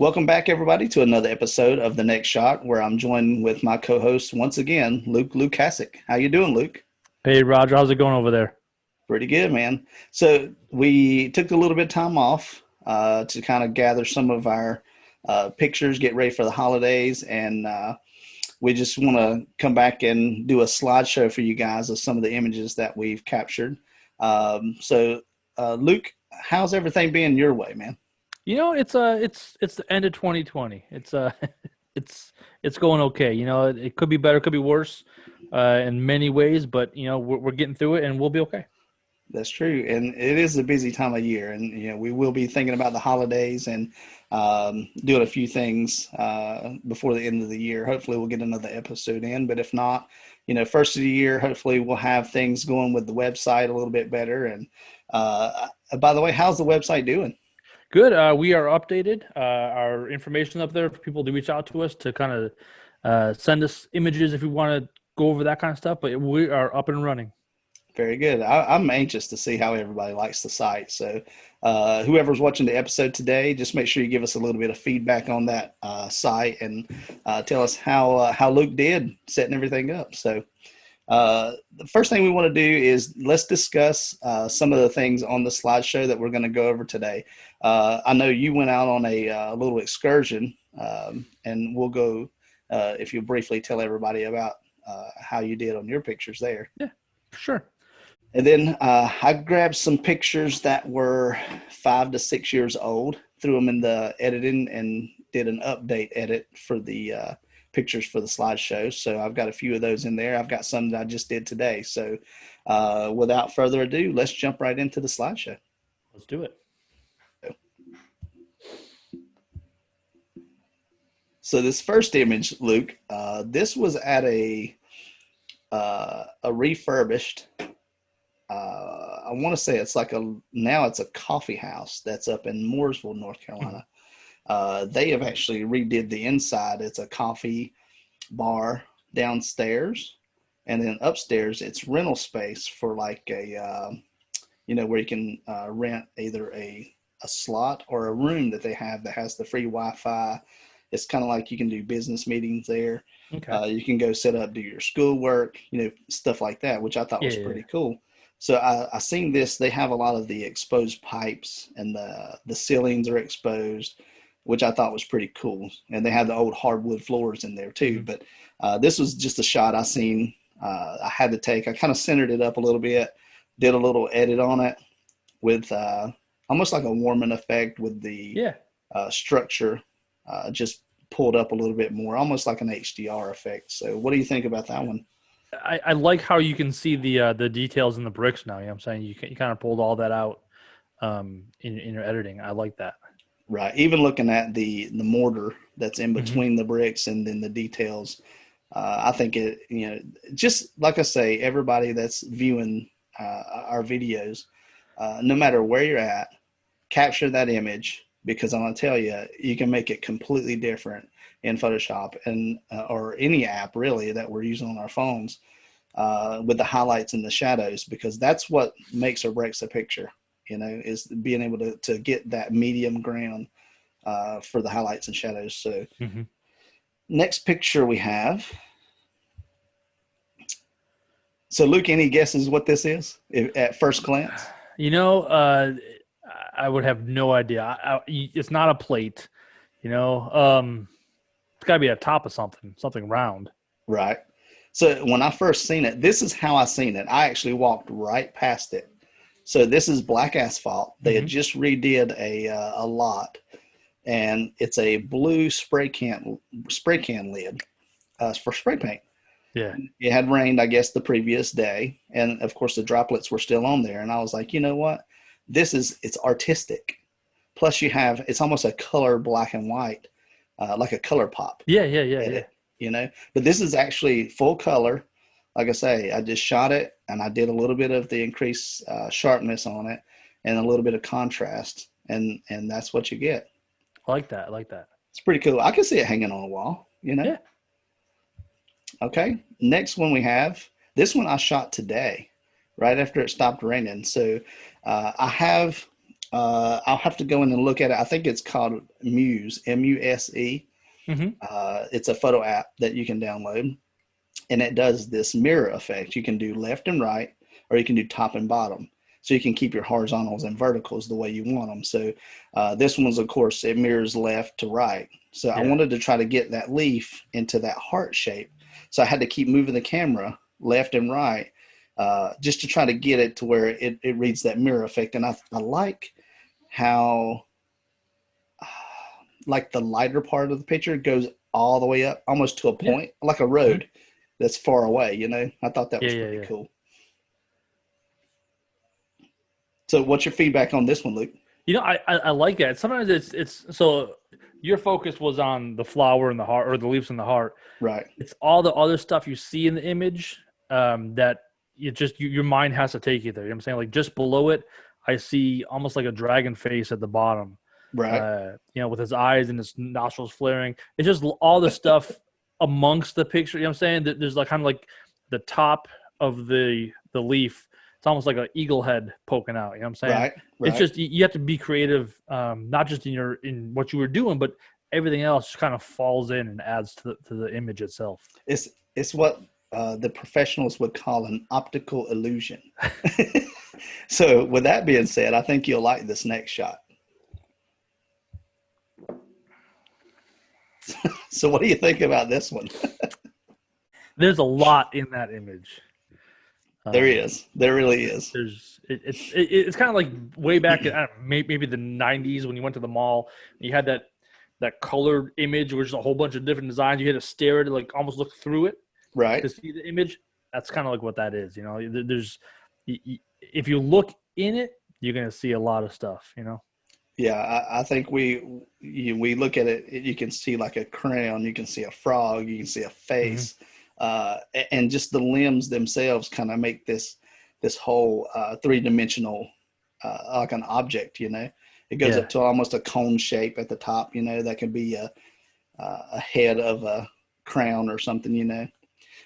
Welcome back, everybody, to another episode of The Next Shot, where I'm joined with my co-host once again, Luke Lukasic. How you doing, Luke? Hey Roger, how's it going over there? Pretty good, man. So we took a little bit of time off to kind of gather some of our pictures, get ready for the holidays, and we just want to come back and do a slideshow for you guys of some of the images that we've captured. Luke, how's everything being your way, man? It's the end of 2020. It's going okay. It could be better, could be worse, in many ways, but we're getting through it and we'll be okay. That's true, and it is a busy time of year, and we will be thinking about the holidays and doing a few things before the end of the year. Hopefully, we'll get another episode in, but if not, first of the year, hopefully we'll have things going with the website a little bit better. And by the way, how's the website doing? Good. We are updated. Our information up there for people to reach out to us to kind of send us images if we want to go over that kind of stuff. But we are up and running. Very good. I'm anxious to see how everybody likes the site. So whoever's watching the episode today, just make sure you give us a little bit of feedback on that site and tell us how Luke did setting everything up. So the first thing we want to do is let's discuss some of the things on the slideshow that we're going to go over today. I know you went out on a little excursion, and we'll go if you briefly tell everybody about how you did on your pictures there. Yeah, sure. And then I grabbed some pictures that were 5 to 6 years old, threw them in the editing, and did an update edit for the pictures for the slideshow. So I've got a few of those in there. I've got some that I just did today. So without further ado, let's jump right into the slideshow. Let's do it. So this first image, Luke, this was at a refurbished, I want to say it's now it's a coffee house that's up in Mooresville, North Carolina. They have actually redid the inside. It's a coffee bar downstairs, and then upstairs it's rental space for like a, where you can rent either a slot or a room that they have that has the free Wi-Fi. It's kind of like you can do business meetings there. Okay. You can go set up, do your schoolwork, stuff like that, which I thought was pretty cool. So I seen this. They have a lot of the exposed pipes, and the ceilings are exposed, which I thought was pretty cool. And they have the old hardwood floors in there too. Mm-hmm. But this was just a shot I seen. I had to take. I kind of centered it up a little bit, did a little edit on it with almost like a warming effect with the structure just pulled up a little bit more, almost like an HDR effect. So what do you think about that one? I like how you can see the details in the bricks now. You know what I'm saying? You kind of pulled all that out in your editing. I like that. Right. Even looking at the mortar that's in between the bricks and then the details, I think just like I say, everybody that's viewing our videos, no matter where you're at, capture that image, because I'm going to tell you, you can make it completely different in Photoshop and or any app really that we're using on our phones with the highlights and the shadows, because that's what makes or breaks a picture, is being able to get that medium ground for the highlights and shadows. So next picture we have. So Luke, any guesses what this is at first glance? I would have no idea. It's not a plate, it's got to be a top of something round. Right. So when I first seen it, this is how I seen it. I actually walked right past it. So this is black asphalt. They had just redid a lot, and it's a blue spray can lid for spray paint. Yeah. It had rained, I guess, the previous day, and of course the droplets were still on there. And I was like, you know what? It's artistic. Plus it's almost a color black and white, like a color pop. Yeah. But this is actually full color. Like I say, I just shot it and I did a little bit of the increased sharpness on it and a little bit of contrast. And that's what you get. I like that. It's pretty cool. I can see it hanging on a wall, Yeah. Okay. Next one we have, this one I shot today, right after it stopped raining. So I have I'll have to go in and look at it. I think it's called Muse, Muse. Mm-hmm. It's a photo app that you can download, and it does this mirror effect. You can do left and right, or you can do top and bottom. So you can keep your horizontals and verticals the way you want them. So this one's, of course, it mirrors left to right. So I Yeah. wanted to try to get that leaf into that heart shape. So I had to keep moving the camera left and right just to try to get it to where it reads that mirror effect. And I like how like the lighter part of the picture goes all the way up almost to a Yeah. point, like a Mhm. road that's far away, I thought that Yeah. was Yeah. pretty Yeah. cool. So what's your feedback on this one, Luke? I like that. Sometimes it's so your focus was on the flower and the heart, or the leaves in the heart. Right. It's all the other stuff you see in the image that your mind has to take you there. You know what I'm saying? Like just below it, I see almost like a dragon face at the bottom. Right. With his eyes and his nostrils flaring. It's just all the stuff amongst the picture. You know what I'm saying? There's like kind of like the top of the leaf. It's almost like an eagle head poking out. You know what I'm saying? Right. It's Right. just you have to be creative, not just in what you were doing, but everything else just kind of falls in and adds to the image itself. It's what the professionals would call an optical illusion. So with that being said, I think you'll like this next shot. So what do you think about this one? There's a lot in that image. There he is. There really is. It's kind of like way back in, I don't know, maybe the 90s when you went to the mall and you had that colored image, which is a whole bunch of different designs. You had to stare at it, like almost look through it Right. to see the image. That's kind of like what that is. There's if you look in it, you're gonna see a lot of stuff. Yeah, I think we look at it. You can see like a crayon, you can see a frog, you can see a Hmm. face, and just the limbs themselves kind of make this whole three-dimensional like an object. It goes Yeah, up to almost a cone shape at the top. That can be a head of a crown or something.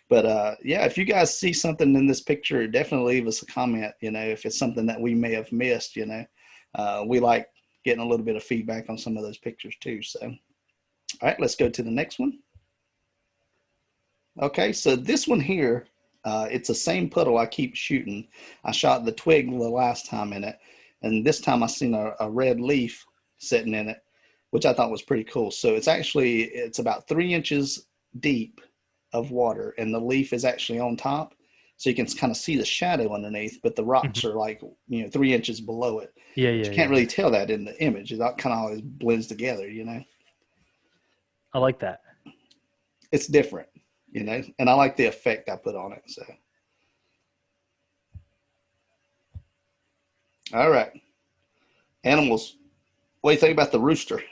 But yeah, if you guys see something in this picture, definitely leave us a comment. If it's something that we may have missed. We like getting a little bit of feedback on some of those pictures too. So, all right, let's go to the next one. Okay, so this one here, it's the same puddle I keep shooting. I shot the twig the last time in it, and this time I seen a red leaf sitting in it, which I thought was pretty cool. So it's about 3 inches deep of water, and the leaf is actually on top, so you can kind of see the shadow underneath, but the rocks hmm, are like 3 inches below it. yeah, But yeah, you can't yeah, really yeah. tell that in the image. It kind of always blends together. I like that. It's different, and I like the effect I put on it. So, all right, animals. What do you think about the rooster?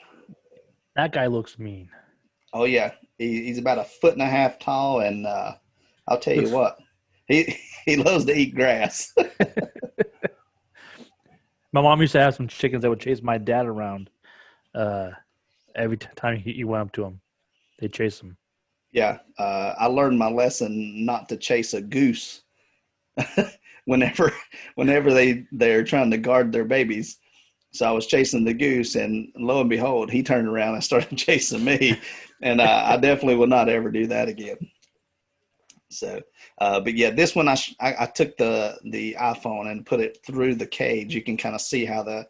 That guy looks mean. Oh yeah, he's about a foot and a half tall, and I'll tell you Looks. what, he he loves to eat grass. My mom used to have some chickens that would chase my dad around. Uh, every time he went up to him, they chase him. Yeah, I learned my lesson not to chase a goose whenever whenever they're trying to guard their babies. So I was chasing the goose, and lo and behold, he turned around and started chasing me, and I definitely will not ever do that again. So, but yeah, this one I took the iPhone and put it through the cage. You can kind of see how the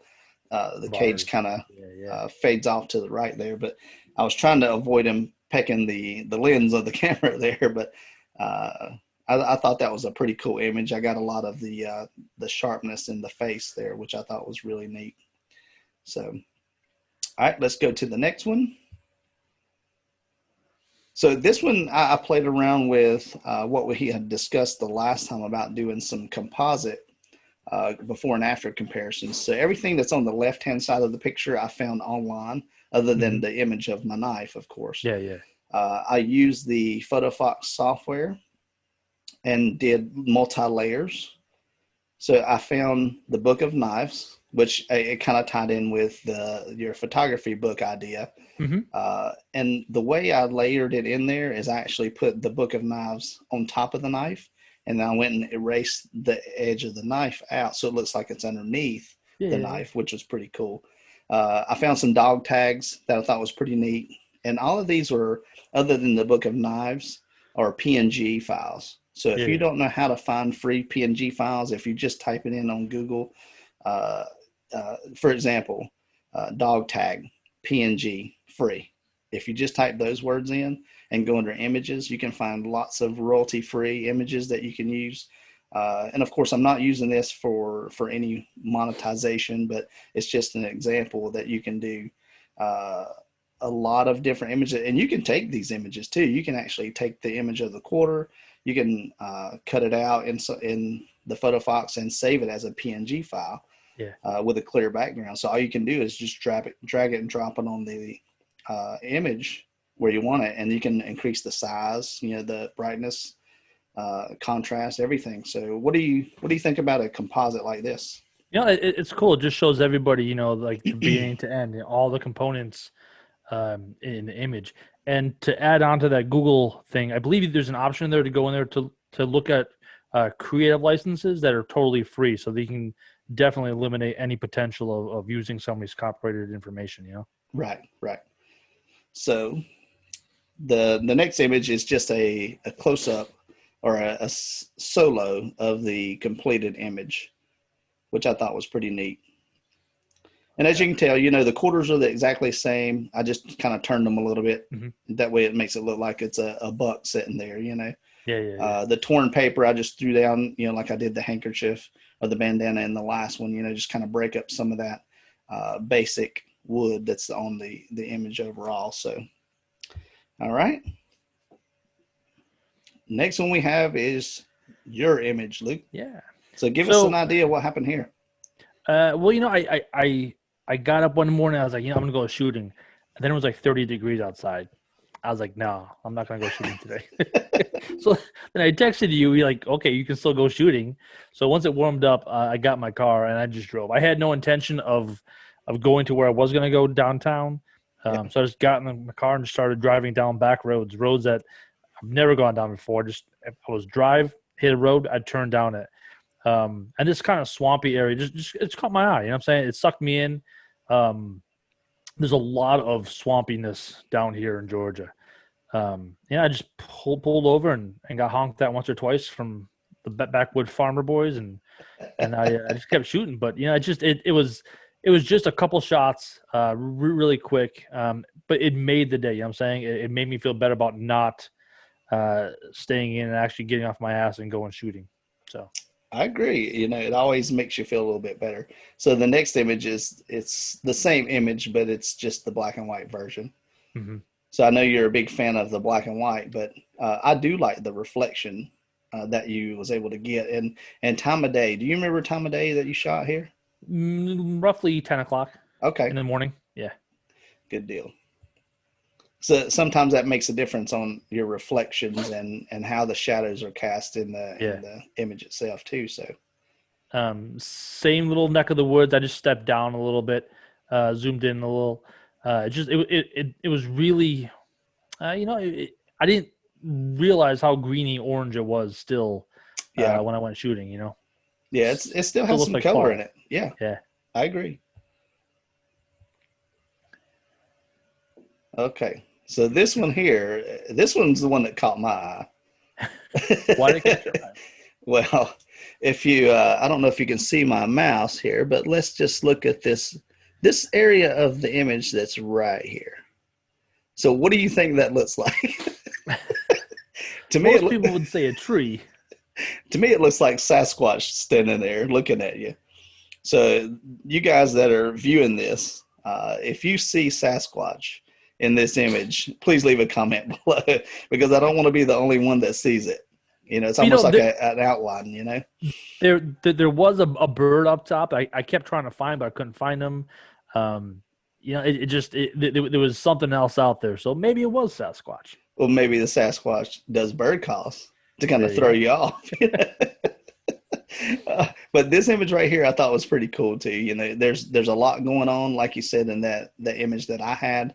cage kind Bars. of Yeah, yeah. fades off to the right there. But I was trying to avoid him pecking the lens of the camera there. But I thought that was a pretty cool image. I got a lot of the sharpness in the face there, which I thought was really neat. So, all right, let's go to the next one. So this one I played around with what we had discussed the last time about doing some composite before and after comparisons. So everything that's on the left-hand side of the picture I found online, other than Hmm. the image of my knife, of course. Yeah, yeah. I used the PhotoFox software and did multi-layers. So I found the book of knives, which it kind of tied in with your photography book idea. Hmm. And the way I layered it in there is I actually put the book of knives on top of the knife, and then I went and erased the edge of the knife out so it looks like it's underneath the knife, which was pretty cool. I found some dog tags that I thought was pretty neat. And all of these were, other than the Book of Knives, are PNG files. So if you don't know how to find free PNG files, if you just type it in on Google, uh, for example, dog tag, PNG, free. If you just type those words in and go under images, you can find lots of royalty-free images that you can use. And of course, I'm not using this for any monetization, but it's just an example that you can do a lot of different images. And you can take these images too. You can actually take the image of the quarter. You can cut it out in the Photo Fox and save it as a PNG file with a clear background. So all you can do is just drag it and drop it on the image where you want it, and you can increase the size, the brightness, contrast, everything. So what do you think about a composite like this? It's cool. It just shows everybody, like the beginning to end, all the components in the image. And to add on to that Google thing, I believe there's an option there to go in there to look at creative licenses that are totally free, so they can definitely eliminate any potential of using somebody's copyrighted information. Right. So the next image is just a close-up or a solo of the completed image, which I thought was pretty neat. And as you can tell, the quarters are exactly the same. I just kind of turned them a little bit. Mm-hmm. That way it makes it look like it's a buck sitting there, Yeah. The torn paper I just threw down, like I did the handkerchief or the bandana in the last one, just kind of break up some of that basic wood that's on the image overall. So, all right. Next one we have is your image, Luke. Yeah. So give us an idea what happened here. I got up one morning. I was like, I'm going to go shooting. And then it was like 30 degrees outside. I was like, no, I'm not going to go shooting today. So then I texted you. You're like, okay, you can still go shooting. So once it warmed up, I got my car and I just drove. I had no intention of going to where I was going to go downtown. So I just got in my car and just started driving down back roads that I've never gone down before. Just if I was hit a road, I'd turn down it. And this kind of swampy area, just it's caught my eye. You know what I'm saying? It sucked me in. There's a lot of swampiness down here in Georgia. I just pulled over and got honked at once or twice from the backwood farmer boys, and I just kept shooting. But it was just a couple shots, really quick. But it made the day. You know what I'm saying? It made me feel better about not staying in and actually getting off my ass and going shooting. So. I agree. It always makes you feel a little bit better. So the next image it's the same image, but it's just the black and white version. Mm-hmm. So I know you're a big fan of the black and white, but I do like the reflection that you was able to get. And time of day. Do you remember time of day that you shot here? Roughly 10 o'clock. Okay. In the morning. Yeah. Good deal. So sometimes that makes a difference on your reflections and how the shadows are cast in the image itself too. So, same little neck of the woods. I just stepped down a little bit, zoomed in a little. It was really, I didn't realize how greeny orange it was still. When I went shooting, Yeah, it still has some color in it. Yeah. Yeah. I agree. Okay. So this one here, this one's the one that caught my eye. Why did it catch your eye? Well, if you, I don't know if you can see my mouse here, but let's just look at this area of the image that's right here. So what do you think that looks like? To me, most people would say a tree. To me, it looks like Sasquatch standing there looking at you. So you guys that are viewing this, if you see Sasquatch in this image, please leave a comment below, because I don't want to be the only one that sees it. It's almost like an outline, There was a bird up top. I kept trying to find, but I couldn't find him. There was something else out there. So maybe it was Sasquatch. Well, maybe the Sasquatch does bird calls to kind of throw you off. But this image right here, I thought was pretty cool too. There's a lot going on, like you said, in the image that I had.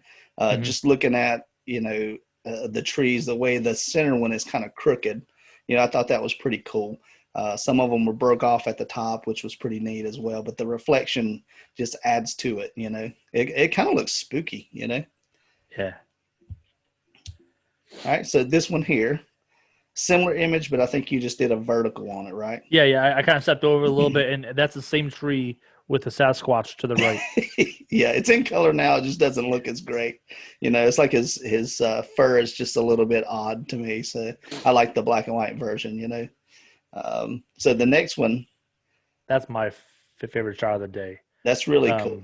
Just looking at, the trees, the way the center one is kind of crooked. I thought that was pretty cool. Some of them were broke off at the top, which was pretty neat as well. But the reflection just adds to it, you know. It kind of looks spooky, you know. Yeah. All right, so this one here, similar image, but I think you just did a vertical on it, right? Yeah. I kind of stepped over a little bit, and that's the same tree with the Sasquatch to the right. Yeah, it's in color now. It just doesn't look as great. You know, it's like his fur is just a little bit odd to me. So I like the black and white version, you know. So the next one, That's my favorite shot of the day. that's really cool.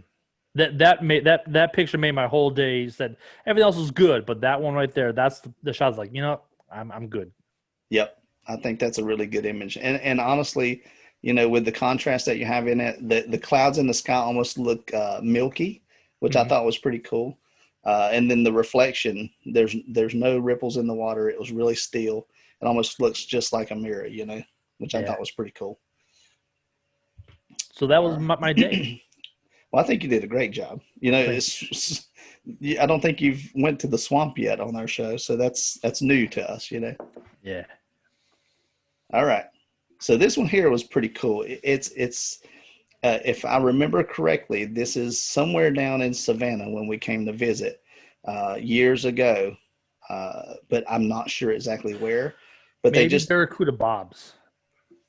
That picture made my whole day. Said everything else was good, but that one right there, that's the shot's like, you know, I'm good. Yep. I think that's a really good image. And honestly, you know, with the contrast that you have in it, the clouds in the sky almost look milky, which I thought was pretty cool. And then the reflection, there's no ripples in the water. It was really still. It almost looks just like a mirror, you know, which I thought was pretty cool. So that was my day. Well, I think you did a great job. You know, I don't think you've went to the swamp yet on our show, so that's new to us, you know. Yeah. All right. So this one here was pretty cool. It's if I remember correctly, this is somewhere down in Savannah when we came to visit years ago, but I'm not sure exactly where. But Maybe they just Barracuda Bob's.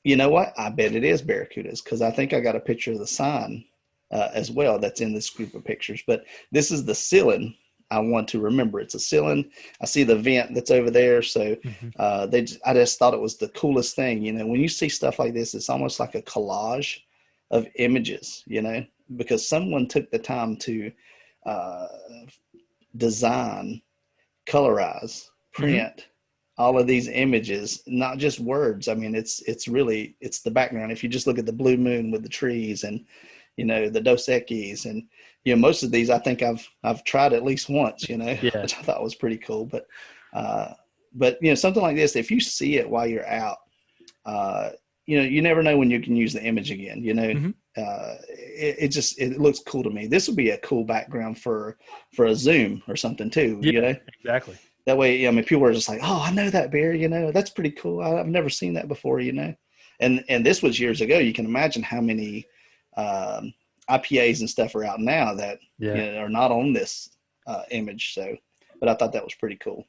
You know what? I bet it is Barracudas because I think I got a picture of the sign as well that's in this group of pictures. But this is the ceiling I want to remember. It's a ceiling. I see the vent that's over there. So I just thought it was the coolest thing. You know, when you see stuff like this, it's almost like a collage of images, you know, because someone took the time to design, colorize, print all of these images, not just words. I mean, it's really the background. If you just look at the blue moon with the trees and, you know, the Dos Equis and, you know, most of these I think I've tried at least once, you know, which I thought was pretty cool. But you know, something like this, if you see it while you're out, you know, you never know when you can use the image again, you know. It looks cool to me. This would be a cool background for a Zoom or something too, you know. Exactly. That way, I mean, people are just like, oh, I know that bear, you know, that's pretty cool. I've never seen that before, you know. And this was years ago. You can imagine how many IPAs and stuff are out now that you know, are not on this image. So, but I thought that was pretty cool.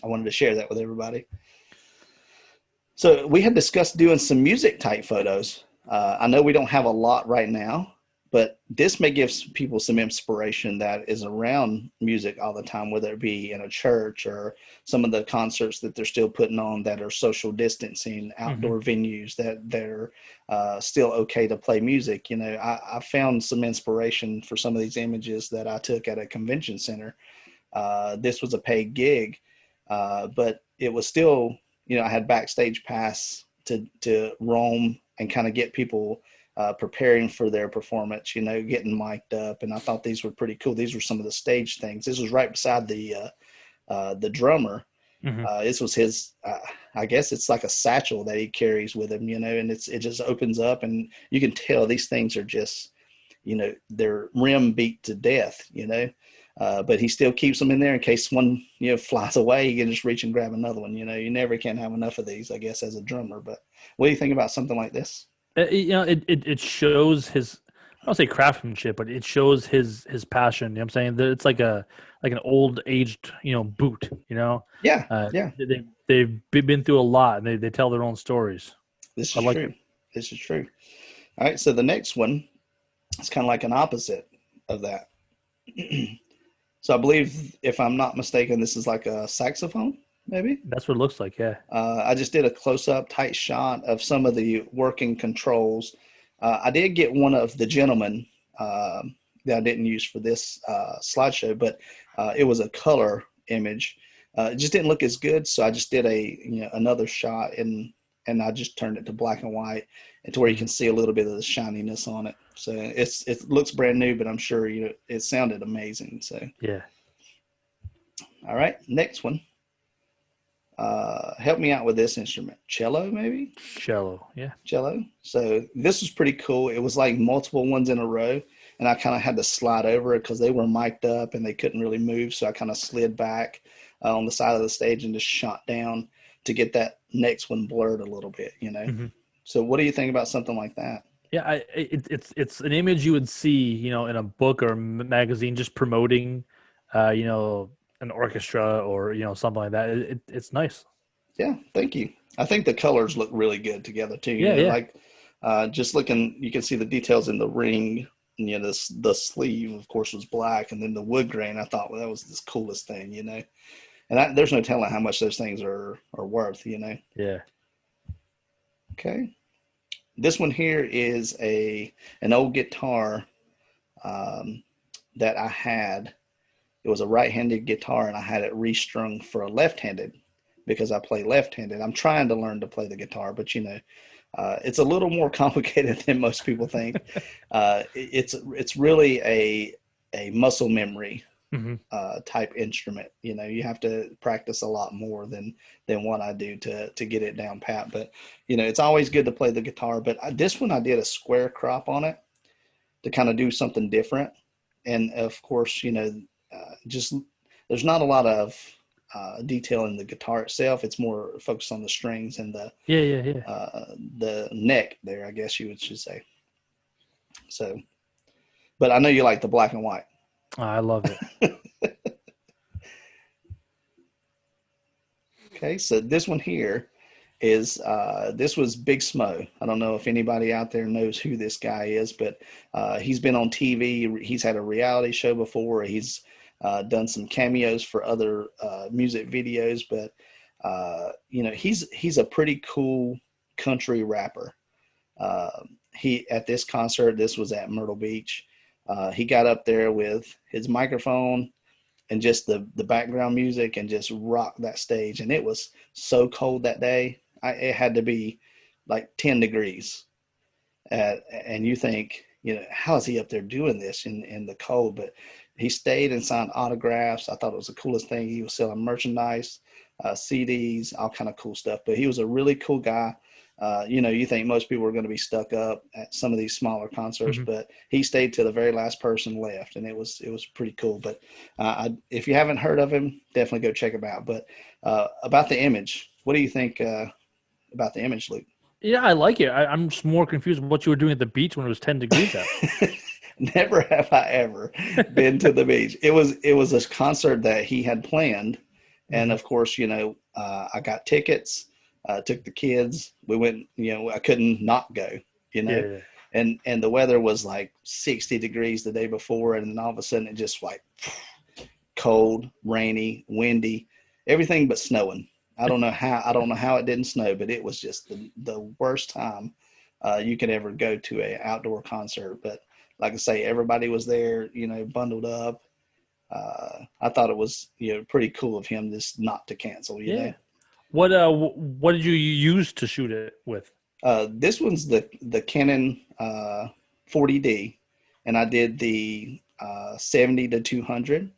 I wanted to share that with everybody. So we had discussed doing some music type photos. I know we don't have a lot right now, but this may give people some inspiration that is around music all the time, whether it be in a church or some of the concerts that they're still putting on that are social distancing, outdoor venues that they're still okay to play music. You know, I found some inspiration for some of these images that I took at a convention center. This was a paid gig, but it was still, you know, I had backstage pass to roam and kind of get people preparing for their performance, you know, getting mic'd up. And I thought these were pretty cool. These were some of the stage things. This was right beside the drummer. This was his, I guess it's like a satchel that he carries with him, you know, and it just opens up and you can tell these things are just, you know, they're rim beat to death, you know, but he still keeps them in there in case one, you know, flies away. You can just reach and grab another one. You know, you never can have enough of these, I guess, as a drummer. But what do you think about something like this? You know, it shows his, I don't say craftsmanship, but it shows his passion. You know what I'm saying? It's like an old aged, you know, boot, you know? Yeah. They've been through a lot and they tell their own stories. This is true. This is true. All right. So the next one is kind of like an opposite of that. So I believe, if I'm not mistaken, this is like a saxophone, maybe? That's what it looks like, yeah. I just did a close-up tight shot of some of the working controls. I did get one of the gentlemen that I didn't use for this slideshow, but it was a color image. It just didn't look as good, so I just did another shot, and I just turned it to black and white, and to where you can see a little bit of the shininess on it. So it looks brand new, but I'm sure it sounded amazing. So yeah. All right, next one. Help me out with this instrument. Cello, maybe? Cello, yeah. Cello. So this was pretty cool. It was like multiple ones in a row, and I kind of had to slide over it because they were mic'd up and they couldn't really move. So I kind of slid back on the side of the stage and just shot down to get that next one blurred a little bit, you know. Hmm. So what do you think about something like that? Yeah, it's an image you would see, in a book or magazine just promoting, you know, an orchestra or something like that. It's nice. Yeah, thank you. I think the colors look really good together too. Yeah, yeah. Like just looking, you can see the details in the ring. And, the sleeve, of course, was black, and then the wood grain. I thought, well, that was the coolest thing, And there's no telling how much those things are worth. Yeah. Okay, this one here is an old guitar um, that I had. It was a right-handed guitar, and I had it restrung for a left-handed because I play left-handed. I'm trying to learn to play the guitar, but it's a little more complicated than most people think. It's really a muscle memory Hmm. type instrument. You have to practice a lot more than what I do to get it down pat. But it's always good to play the guitar. But this one I did a square crop on it to kind of do something different. And of course, just there's not a lot of detail in the guitar itself. It's more focused on the strings and Yeah, yeah, yeah. the neck there, I guess should say. So, but I know you like the black and white. I love it. Okay, so this one here is this was Big Smo. I don't know if anybody out there knows who this guy is, but he's been on TV. He's had a reality show before. He's done some cameos for other music videos, but he's a pretty cool country rapper. He at this concert, this was at Myrtle Beach. He got up there with his microphone and just the background music and just rocked that stage. And it was so cold that day. It had to be like 10 degrees. And you think, how is he up there doing this in the cold? But he stayed and signed autographs. I thought it was the coolest thing. He was selling merchandise, CDs, all kind of cool stuff. But he was a really cool guy. You think most people are going to be stuck up at some of these smaller concerts, Hmm. but he stayed till the very last person left, and it was pretty cool. But if you haven't heard of him, definitely go check him out. But about the image, what do you think about the image, Luke? Yeah, I like it. I'm just more confused with what you were doing at the beach when it was 10 degrees out. Never have I ever been to the beach. It was a concert that he had planned, and Hmm. of course, I got tickets. Took the kids. We went. I couldn't not go. You Yeah, know, yeah. and the weather was like 60 degrees the day before, and then all of a sudden it just like cold, rainy, windy, everything but snowing. I don't know how it didn't snow, but it was just the worst time you could ever go to a outdoor concert. But like I say, everybody was there, bundled up. I thought it was pretty cool of him just not to cancel. Yeah. What did you use to shoot it with? This one's the Canon 40D, and I did the 70 to 200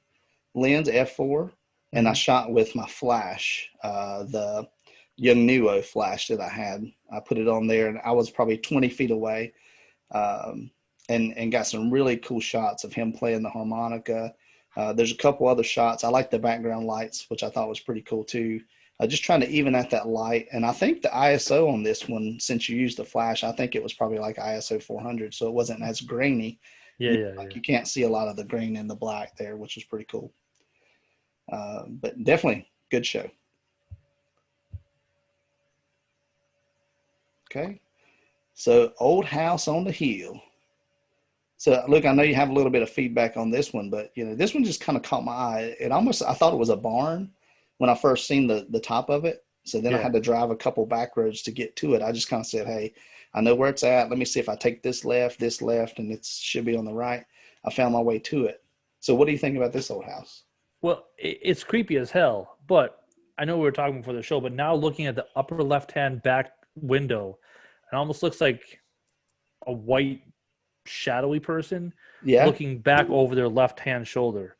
lens f4, and I Hmm. shot with my flash, the Young Nuo flash that I had. I put it on there, and I was probably 20 feet away, um, and got some really cool shots of him playing the harmonica. There's a couple other shots. I like the background lights, which I thought was pretty cool too. Just trying to even out that light. And I think the ISO on this one, since you used the flash, I think it was probably like ISO 400, so it wasn't as grainy. Yeah, yeah, Like yeah. you can't see a lot of the grain in the black there, which was pretty cool. But definitely good show. Okay. So Old House on the Hill. So look, I know you have a little bit of feedback on this one, but this one just kind of caught my eye. I thought it was a barn when I first seen the top of it. So then I Yeah. had to drive a couple back roads to get to it. I just kind of said, hey, I know where it's at. Let me see if I take this left, and it should be on the right. I found my way to it. So what do you think about this old house? Well, it's creepy as hell, but I know we were talking before the show, but now looking at the upper left-hand back window, it almost looks like a white shadowy person Yeah, looking back over their left-hand shoulder. You know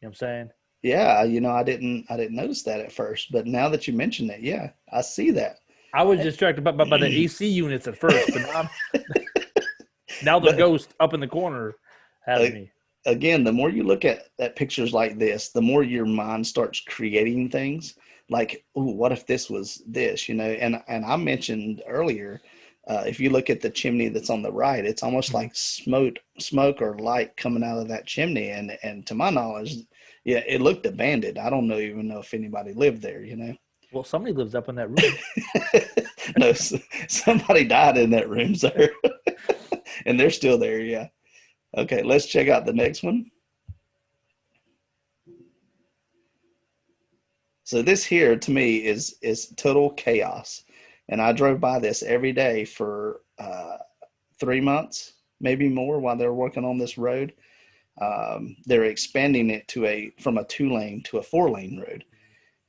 what I'm saying? yeah. I didn't notice that at first, but now that you mention it, yeah, I see that. I was distracted by the AC units at first, but now the But ghost up in the corner uh, has me. again, the more you look at pictures like this, the more your mind starts creating things. like, ooh, what if this was this, and I mentioned earlier, if you look at the chimney that's on the right, it's almost Mhm. like smoke or light coming out of that chimney. And to my knowledge, yeah, it looked abandoned. I don't even know if anybody lived there. Well, somebody lives up in that room. No, somebody died in that room, sir, and they're still there. Yeah. Okay, let's check out the next one. So this here to me is total chaos, and I drove by this every day for 3 months, maybe more, while they're working on this road. They're expanding it from a 2 lane to a 4 lane road,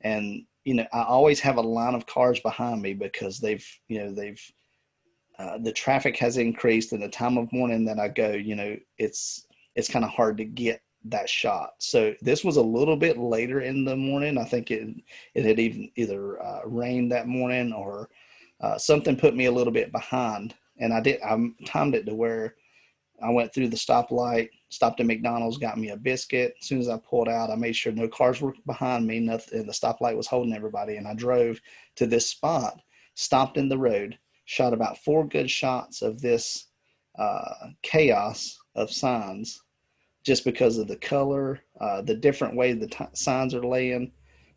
and I always have a line of cars behind me because they've the traffic has increased, and the time of morning that I go, it's kind of hard to get that shot. So this was a little bit later in the morning. I think it had even either rained that morning, or something put me a little bit behind, and I timed it to where I went through the stoplight, stopped at McDonald's, got me a biscuit. As soon as I pulled out, I made sure no cars were behind me, nothing, and the stoplight was holding everybody. And I drove to this spot, stopped in the road, shot about 4 good shots of this chaos of signs, just because of the color, the different way the signs are laying.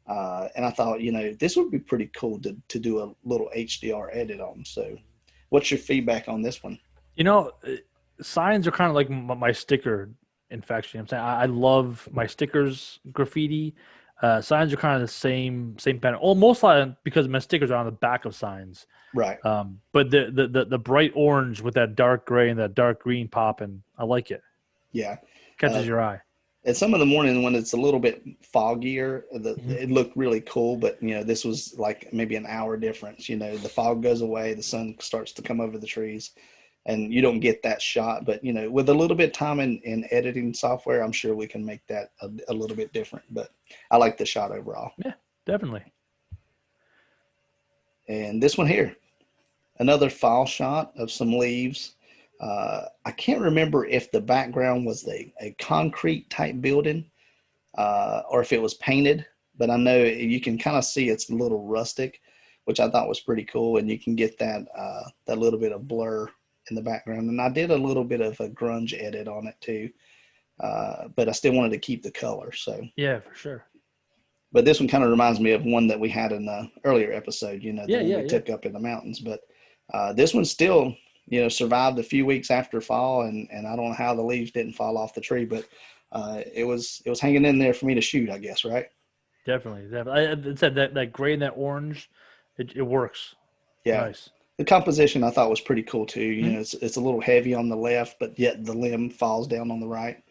And I thought, this would be pretty cool to do a little HDR edit on. So, what's your feedback on this one? You know, signs are kind of like my sticker infection. I'm saying I love my stickers, graffiti. Signs are kind of the same pattern. Almost like because my stickers are on the back of signs. Right. But the bright orange with that dark gray and that dark green popping, I like it. Yeah. Uh, Catches your eye. at some of the morning when it's a little bit foggier, Mhm. it looked really cool. But this was like maybe an hour difference. The fog goes away, the sun starts to come over the trees, and you don't get that shot. But with a little bit of time in editing software, I'm sure we can make that a little bit different. But I like the shot overall. Yeah, definitely. And this one here, another fall shot of some leaves. I can't remember if the background was a concrete type building, or if it was painted, but I know you can kind of see it's a little rustic, which I thought was pretty cool, and you can get that little bit of blur in the background. And I did a little bit of a grunge edit on it too, but I still wanted to keep the color. So, Yeah, for sure. but this one kind of reminds me of one that we had in the earlier episode, the Yeah, one yeah, we yeah. took up in the mountains. But this one still, survived a few weeks after fall, and I don't know how the leaves didn't fall off the tree, but it was hanging in there for me to shoot, I guess, right? Definitely, definitely. It said that gray and that orange, it works. Yeah. Nice. The composition I thought was pretty cool too. Hmm? It's a little heavy on the left, but yet the limb falls down on the right,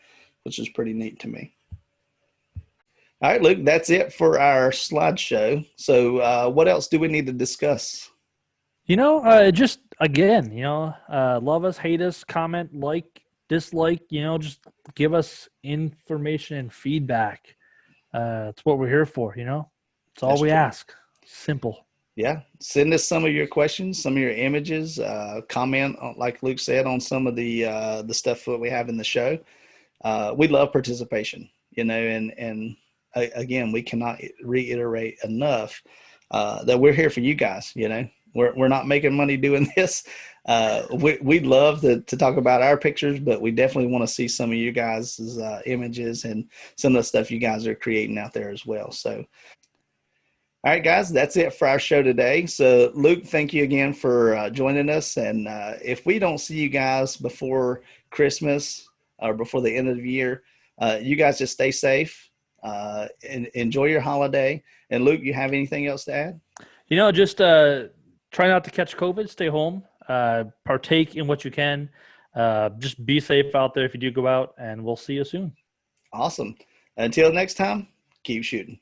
which is pretty neat to me. All right, Luke, that's it for our slideshow. So, what else do we need to discuss? Just again, love us, hate us, comment, like, dislike. Just give us information and feedback. That's what we're here for. It's all That's we true. ask. Simple. Yeah, send us some of your questions, some of your images. Comment, like Luke said, on some of the stuff that we have in the show. We love participation, and again, we cannot reiterate enough that we're here for you guys. We're not making money doing this. We'd love to talk about our pictures, but we definitely want to see some of you guys' images and some of the stuff you guys are creating out there as well. So, all right, guys, that's it for our show today. So, Luke, thank you again for joining us. And if we don't see you guys before Christmas or before the end of the year, you guys just stay safe and enjoy your holiday. And, Luke, you have anything else to add? Just try not to catch COVID. Stay home. Partake in what you can. Just be safe out there if you do go out, and we'll see you soon. Awesome. Until next time, keep shooting.